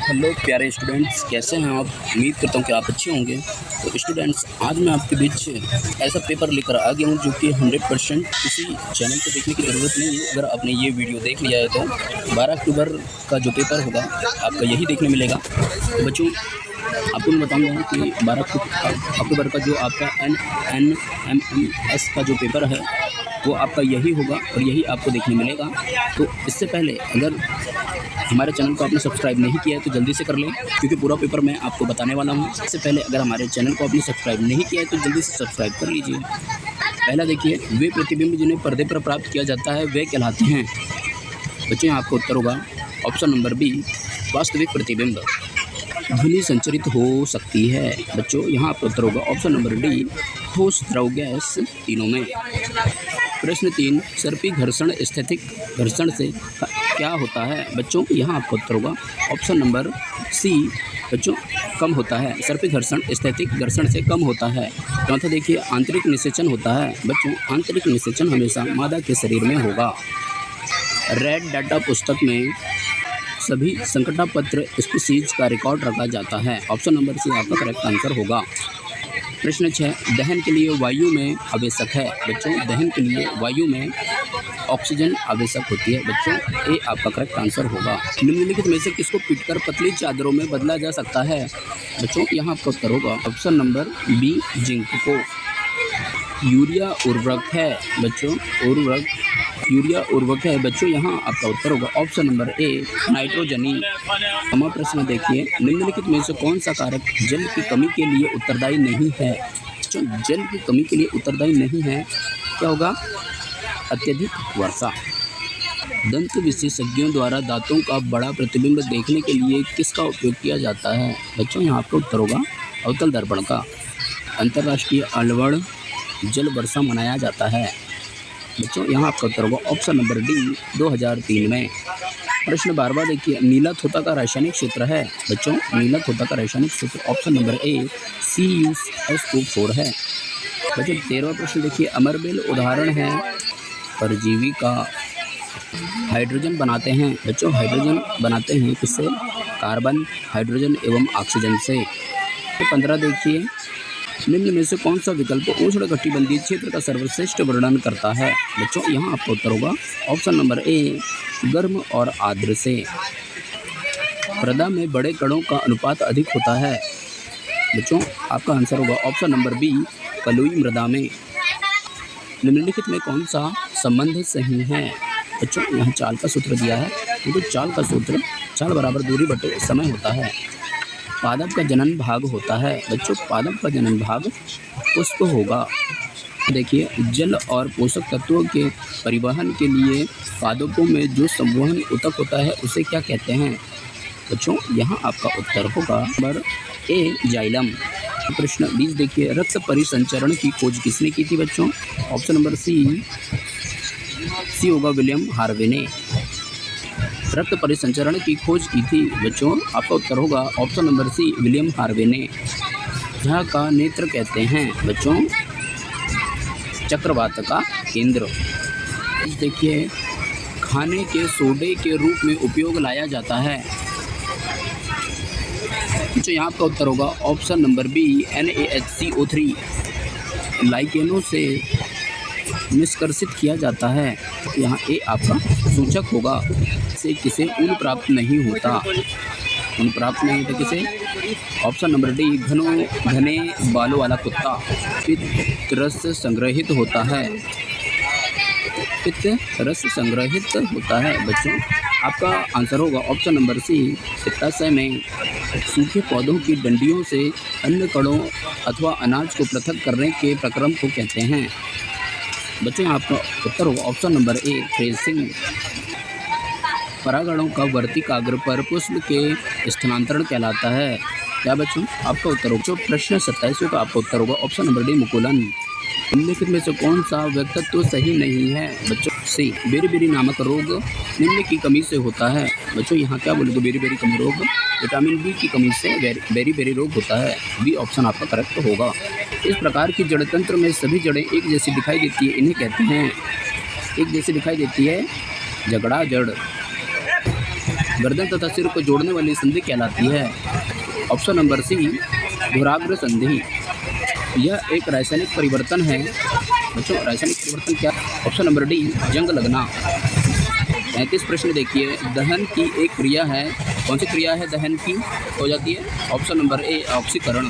Hello प्यारे students, कैसे हैं आप। उम्मीद करता हूँ कि आप अच्छे होंगे। तो स्टूडेंट्स, आज मैं आपके बीच ऐसा पेपर लेकर आ गया हूँ जो कि 100% किसी चैनल को देखने की ज़रूरत नहीं है। अगर आपने ये वीडियो देख लिया है तो 12 अक्टूबर का जो पेपर होगा आपका यही देखने मिलेगा। तो बच्चों, आपको मैं बताऊँगा कि 12 अक्टूबर का जो आपका NMMS का जो पेपर है वो आपका यही होगा और यही आपको देखने मिलेगा। तो इससे पहले अगर हमारे चैनल को आपने सब्सक्राइब नहीं किया है तो जल्दी से कर लें, क्योंकि पूरा पेपर मैं आपको बताने वाला हूँ। इससे पहले अगर हमारे चैनल को आपने सब्सक्राइब नहीं किया है तो जल्दी से सब्सक्राइब कर लीजिए। पहला देखिए, वे प्रतिबिंब जिन्हें पर्दे पर प्राप्त किया जाता है वे कहलाते हैं। बच्चों, यहाँ आपका उत्तर होगा ऑप्शन नंबर बी, वास्तविक प्रतिबिंब। ध्वनि संचरित हो सकती है। बच्चों, यहाँ आपका उत्तर होगा ऑप्शन नंबर डी, ठोस, द्रव, गैस, तीनों में। प्रश्न 3, सर्पी घर्षण स्थैतिक घर्षण से क्या होता है। बच्चों, यहाँ आपका उत्तर होगा ऑप्शन नंबर सी, बच्चों, कम होता है। सर्पी घर्षण स्थैतिक घर्षण से कम होता है। चौथा देखिए, आंतरिक निषेचन होता है। बच्चों, आंतरिक निषेचन हमेशा मादा के शरीर में होगा। रेड डाटा पुस्तक में सभी संकटापत्र स्पीशीज का रिकॉर्ड रखा जाता है। ऑप्शन नंबर सी आपका करेक्ट आंसर होगा। प्रश्न 6, दहन के लिए वायु में आवश्यक है। बच्चों, दहन के लिए वायु में ऑक्सीजन आवश्यक होती है। बच्चों, ए आपका करेक्ट आंसर होगा। निम्नलिखित में से किसको पीटकर पतली चादरों में बदला जा सकता है। बच्चों, यहाँ आपका उत्तर होगा ऑप्शन नंबर बी, जिंक को। यूरिया उर्वरक है। बच्चों, यूरिया उर्वरक है। बच्चों, यहाँ आपका उत्तर होगा ऑप्शन नंबर ए, नाइट्रोजनी। हमारा प्रश्न देखिए, निम्नलिखित में से कौन सा कारक जल की कमी के लिए उत्तरदायी नहीं है। बच्चों, जल की कमी के लिए उत्तरदायी नहीं है, क्या होगा, अत्यधिक वर्षा। दंत विशेषज्ञों द्वारा दांतों का बड़ा प्रतिबिंब देखने के लिए किसका उपयोग किया जाता है। बच्चों, यहाँ आपका उत्तर होगा अवतल दर्पण का। अंतर्राष्ट्रीय अलवड़ जल वर्षा मनाया जाता है। बच्चों, यहाँ आपका उत्तर होगा ऑप्शन नंबर डी, 2003 में। प्रश्न 12वां देखिए, नीला थोथा का रासायनिक सूत्र है। बच्चों, नीला थोथा का रासायनिक सूत्र ऑप्शन नंबर ए, CuSO4 है। बच्चों, 13वां प्रश्न देखिए, अमरबेल उदाहरण है परजीवी का। हाइड्रोजन बनाते हैं। बच्चों, हाइड्रोजन बनाते हैं किससे, कार्बन, हाइड्रोजन एवं ऑक्सीजन से। 15 देखिए, निम्न में से कौन सा विकल्प उष्णकटिबंधीय क्षेत्र का सर्वश्रेष्ठ वर्णन करता है। बच्चों, यहाँ आपका उत्तर होगा ऑप्शन नंबर ए, गर्म और आर्द्र से। मृदा में बड़े कणों का अनुपात अधिक होता है। बच्चों, आपका आंसर होगा ऑप्शन नंबर बी, बलुई मृदा में। निम्नलिखित में कौन सा संबंध सही है। बच्चों, यहाँ चाल का सूत्र दिया है, तो चाल का सूत्र चाल बराबर दूरी बटे समय होता है। पादप का जनन भाग होता है। बच्चों, पादप का जनन भाग पुष्प होगा। देखिए, जल और पोषक तत्वों के परिवहन के लिए पादपों में जो संवहन ऊतक होता है उसे क्या कहते हैं। बच्चों, यहाँ आपका उत्तर होगा नंबर ए, जाइलम। प्रश्न 20 देखिए, रक्त परिसंचरण की खोज किसने की थी। बच्चों, ऑप्शन नंबर सी होगा विलियम हार्वे ने। रक्त परिसंचरण की खोज की थी। बच्चों, आपका उत्तर होगा option number C, William Harvey ने। जहाँ का नेत्र कहते हैं। बच्चों, चक्रवात का केंद्र। देखिए, खाने के सोडे के रूप में उपयोग लाया जाता है। बच्चों, यहाँ आपका उत्तर होगा ऑप्शन नंबर बी, NaHCO3। लाइकेनों से निष्कर्षित किया जाता है। यहाँ ए आपका सूचक होगा। से किसे ऊन प्राप्त नहीं होता। ऊन प्राप्त नहीं होता किसे, ऑप्शन नंबर डी, घने बालों वाला कुत्ता। पित्त रस संग्रहित होता है। पित्त रस संग्रहित होता है। बच्चों, आपका आंसर होगा ऑप्शन नंबर सी, पित्ताशय में। सूखे पौधों की डंडियों से अन्य कणों अथवा अनाज को पृथक करने के प्रक्रम को कहते हैं। बच्चों, आपका उत्तर होगा ऑप्शन नंबर ए, थ्रेसिंग। परागणों का वर्तिकाग्र पर पुष्प के स्थानांतरण कहलाता है। क्या बच्चों, आपका उत्तर होगा प्रश्न 27 का आपका उत्तर होगा ऑप्शन नंबर डी, मुकुलन। निम्नलिखित में से कौन सा व्यक्तित्व सही नहीं है। बच्चों, सी, बेरी-बेरी नामक रोग निम्न की कमी से होता है। बच्चों, यहाँ क्या बोलोगे, बेरी-बेरी कमी रोग विटामिन बी की कमी से बेरी-बेरी रोग होता है। बी ऑप्शन आपका करेक्ट होगा। इस प्रकार की जड़ तंत्र में सभी जड़ें एक जैसी दिखाई देती है, इन्हें कहते हैं, एक जैसी दिखाई देती है, झगड़ा जड़। गर्दन तथा सिर को जोड़ने वाली संधि कहलाती है? ऑप्शन नंबर सी धुराग्र संधि। यह एक रासायनिक परिवर्तन है। बच्चों रासायनिक परिवर्तन क्या? ऑप्शन नंबर डी जंग लगना। 35 प्रश्न देखिए, दहन की एक क्रिया है, कौन सी क्रिया है दहन की हो जाती है? ऑप्शन नंबर ए ऑक्सीकरण।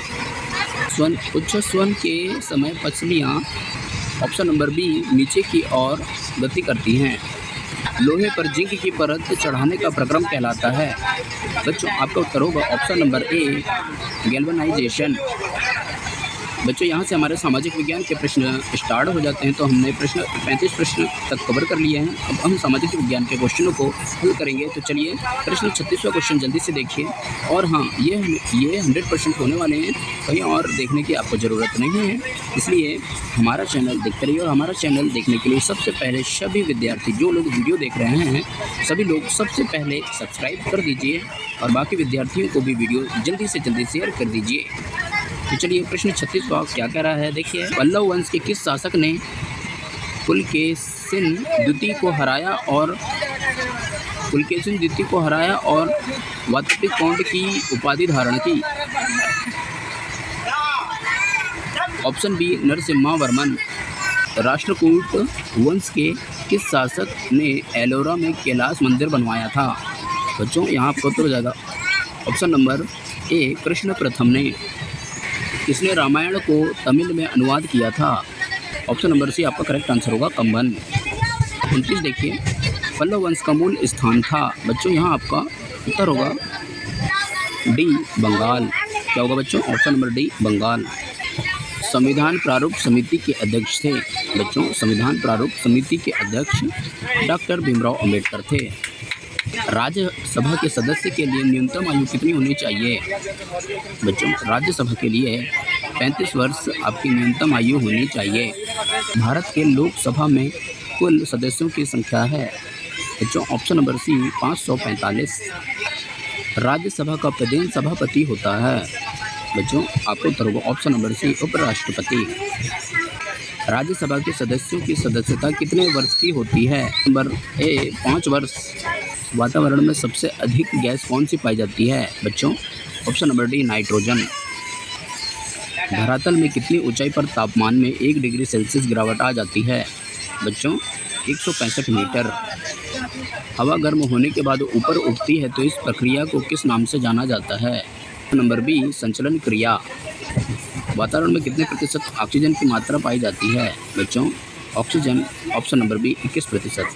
स्वन उच्च स्वन के समय पसलियाँ ऑप्शन नंबर बी नीचे की ओर गति करती हैं। लोहे पर जिंक की परत चढ़ाने का प्रक्रम कहलाता है? बच्चों आपका उत्तर होगा ऑप्शन नंबर ए गैल्वेनाइजेशन। बच्चों यहाँ से हमारे सामाजिक विज्ञान के प्रश्न स्टार्ट हो जाते हैं। तो हमने 35 प्रश्न तक कवर कर लिए हैं। अब हम सामाजिक विज्ञान के क्वेश्चनों को हल करेंगे। तो चलिए प्रश्न 36वां क्वेश्चन जल्दी से देखिए। और हाँ, ये 100% होने वाले हैं, कहीं और देखने की आपको ज़रूरत नहीं है। इसलिए हमारा चैनल देखते रहिए। और हमारा चैनल देखने के लिए सबसे पहले सभी विद्यार्थी जो लोग वीडियो देख रहे हैं, सभी लोग सबसे पहले सब्सक्राइब कर दीजिए और बाकी विद्यार्थियों को भी वीडियो जल्दी से जल्दी शेयर कर दीजिए। तो चलिए प्रश्न 36वां क्या कह रहा है देखिए। पल्लव वंश के किस शासक ने पुलकेशिन द्वितीय को हराया और वातपिक कौंड की उपाधि धारण की? Option B नरसिम्हावर्मन। राष्ट्रकूट वंश के किस शासक ने एलोरा में कैलाश मंदिर बनवाया था? बच्चों यहाँ आपको उत्तर हो जाएगा ऑप्शन नंबर ए कृष्ण प्रथम ने। किसने रामायण को तमिल में अनुवाद किया था? ऑप्शन नंबर सी आपका करेक्ट आंसर होगा कंबन। 29 देखिए, पल्लव वंश का मूल स्थान था। बच्चों यहाँ आपका उत्तर होगा डी बंगाल। क्या होगा बच्चों? Option number D Bengal. संविधान प्रारूप समिति के अध्यक्ष थे? बच्चों संविधान प्रारूप समिति के अध्यक्ष डॉक्टर भीमराव अंबेडकर थे। राज्यसभा के सदस्य के लिए न्यूनतम आयु कितनी होनी चाहिए? बच्चों राज्यसभा के लिए 35 वर्ष आपकी न्यूनतम आयु होनी चाहिए। भारत के लोकसभा में कुल सदस्यों की संख्या है? बच्चों ऑप्शन नंबर सी 545। राज्यसभा का प्रधान सभापति होता है? बच्चों आपको उत्तर होगा ऑप्शन नंबर सी उपराष्ट्रपति। राज्यसभा के सदस्यों की सदस्यता कितने वर्ष की होती है? नंबर ए 5 वर्ष। वातावरण में सबसे अधिक गैस कौन सी पाई जाती है? बच्चों ऑप्शन नंबर डी नाइट्रोजन। धरातल में कितनी ऊंचाई पर तापमान में 1 डिग्री सेल्सियस गिरावट आ जाती है? बच्चों 165 मीटर। हवा गर्म होने के बाद ऊपर उठती है तो इस प्रक्रिया को किस नाम से जाना जाता है? नंबर बी संचलन क्रिया। वातावरण में कितने प्रतिशत ऑक्सीजन की मात्रा पाई जाती है? बच्चों ऑक्सीजन ऑप्शन नंबर बी 21%।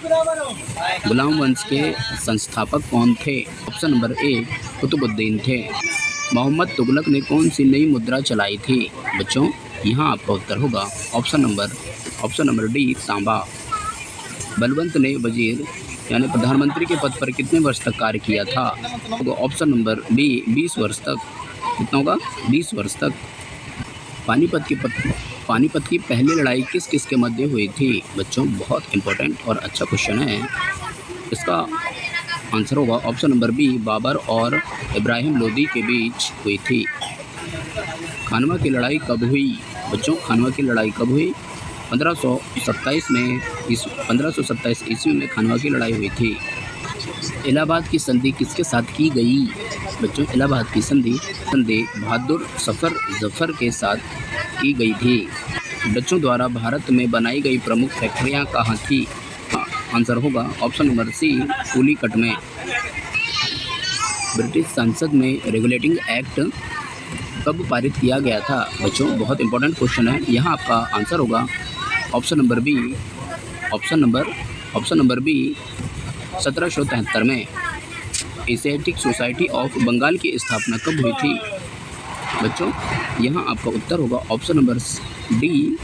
गुलाम वंश के संस्थापक कौन थे? ऑप्शन नंबर ए कुतुबुद्दीन थे। मोहम्मद तुगलक ने कौन सी नई मुद्रा चलाई थी? बच्चों यहाँ आपका उत्तर होगा ऑप्शन नंबर डी तांबा। बलवंत ने वजीर यानी प्रधानमंत्री के पद पर कितने वर्ष तक कार्य किया था? ऑप्शन नंबर बी 20 वर्ष तक। कितना होगा? 20 वर्ष तक। पानीपत की पहली लड़ाई किस किस के मध्य हुई थी? बच्चों बहुत इंपॉर्टेंट और अच्छा क्वेश्चन है। इसका आंसर होगा ऑप्शन नंबर बी बाबर और इब्राहिम लोदी के बीच हुई थी। खानवा की लड़ाई कब हुई? बच्चों खानवा की लड़ाई कब हुई? 1527 ईस्वी में खानवा की लड़ाई हुई थी। इलाहाबाद की संधि किसके साथ की गई? बच्चों इलाहाबाद की संधि बहादुर जफर के साथ की गई थी। डचों द्वारा भारत में बनाई गई प्रमुख फैक्ट्रियां कहाँ थी? आंसर होगा ऑप्शन नंबर सी पुलीकट में। ब्रिटिश संसद में रेगुलेटिंग एक्ट कब पारित किया गया था? बच्चों बहुत इंपॉर्टेंट क्वेश्चन है। यहाँ आपका आंसर होगा ऑप्शन नंबर बी 1773 में। एशियाटिक सोसाइटी ऑफ बंगाल की स्थापना कब हुई थी? बच्चों यहाँ आपका उत्तर होगा ऑप्शन नंबर डी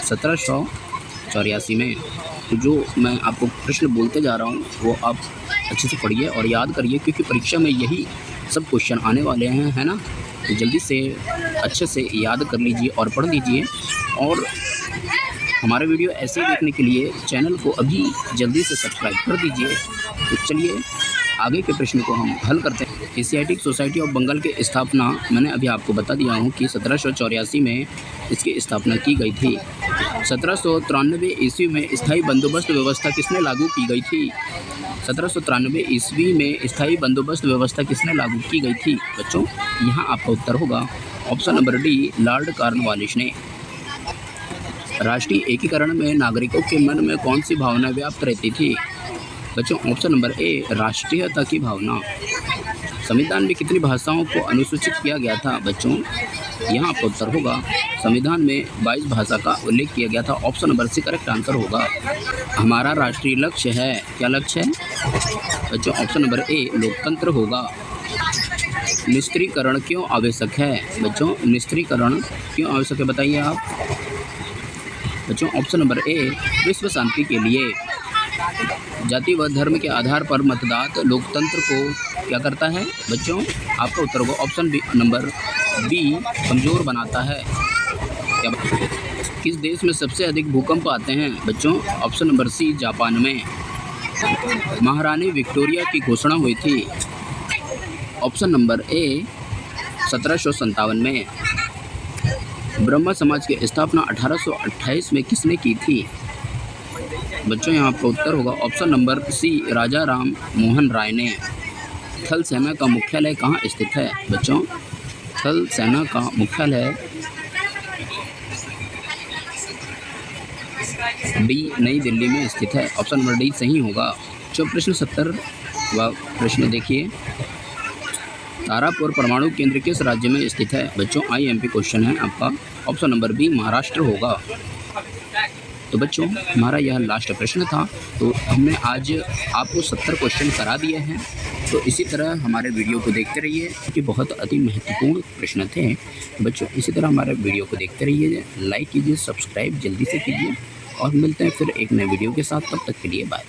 1784 में। तो जो मैं आपको प्रश्न बोलते जा रहा हूँ वो आप अच्छे से पढ़िए और याद करिए, क्योंकि परीक्षा में यही सब क्वेश्चन आने वाले हैं, है ना। तो जल्दी से अच्छे से याद कर लीजिए और पढ़ लीजिए। और हमारे वीडियो ऐसे ही देखने के लिए चैनल को अभी जल्दी से सब्सक्राइब कर दीजिए। तो चलिए आगे के प्रश्न को हम हल करते हैं। एशियाटिक सोसाइटी ऑफ बंगाल की स्थापना मैंने अभी आपको बता दिया हूँ कि 1784 में इसकी स्थापना की गई थी। 1793 ईस्वी में स्थायी बंदोबस्त व्यवस्था किसने लागू की गई थी? 1793 ईस्वी में स्थायी बंदोबस्त व्यवस्था किसने लागू की गई थी? बच्चों यहाँ आपका उत्तर होगा option number D, Lord Cornwallis ने। राष्ट्रीय एकीकरण में नागरिकों के मन में कौन सी भावना व्याप्त रहती थी? बच्चों ऑप्शन नंबर ए, राष्ट्रीयता की भावना। संविधान में कितनी भाषाओं को अनुसूचित किया गया था? बच्चों यहाँ आपका उत्तर होगा संविधान में 22 भाषा का उल्लेख किया गया था। Option number C correct answer होगा। हमारा राष्ट्रीय लक्ष्य है, क्या लक्ष्य है बच्चों? ऑप्शन नंबर ए, लोकतंत्र होगा। निस्त्रीकरण क्यों आवश्यक है? बच्चों निस्त्रीकरण क्यों आवश्यक है बताइए आप? बच्चों ऑप्शन नंबर ए, विश्व शांति के लिए। जाति व धर्म के आधार पर मतदान लोकतंत्र को क्या करता है? बच्चों आपका उत्तर होगा ऑप्शन बी नंबर बी, कमज़ोर बनाता है। क्या किस देश में सबसे अधिक भूकंप आते हैं? बच्चों ऑप्शन नंबर सी, जापान में। महारानी विक्टोरिया की घोषणा हुई थी? ऑप्शन नंबर ए, 1757 में। ब्रह्म समाज की स्थापना 1828 में किसने की थी? बच्चों यहाँ आपका उत्तर होगा ऑप्शन नंबर सी, राजा राम मोहन राय ने। थल सेना का मुख्यालय कहाँ स्थित है? बच्चों थल सेना का मुख्यालय डी, नई दिल्ली में स्थित है। ऑप्शन नंबर डी सही होगा। जो प्रश्न 70वां प्रश्न देखिए, तारापुर परमाणु केंद्र किस राज्य में स्थित है? बच्चों IMP क्वेश्चन है आपका। ऑप्शन नंबर बी, महाराष्ट्र होगा। तो बच्चों हमारा यह लास्ट प्रश्न था। तो हमने आज आपको 70 क्वेश्चन करा दिए हैं। तो इसी तरह हमारे वीडियो को देखते रहिए क्योंकि बहुत अति महत्वपूर्ण प्रश्न थे। बच्चों इसी तरह हमारे वीडियो को देखते रहिए, लाइक कीजिए, सब्सक्राइब जल्दी से कीजिए और मिलते हैं फिर एक नए वीडियो के साथ। तब तक के लिए बाय।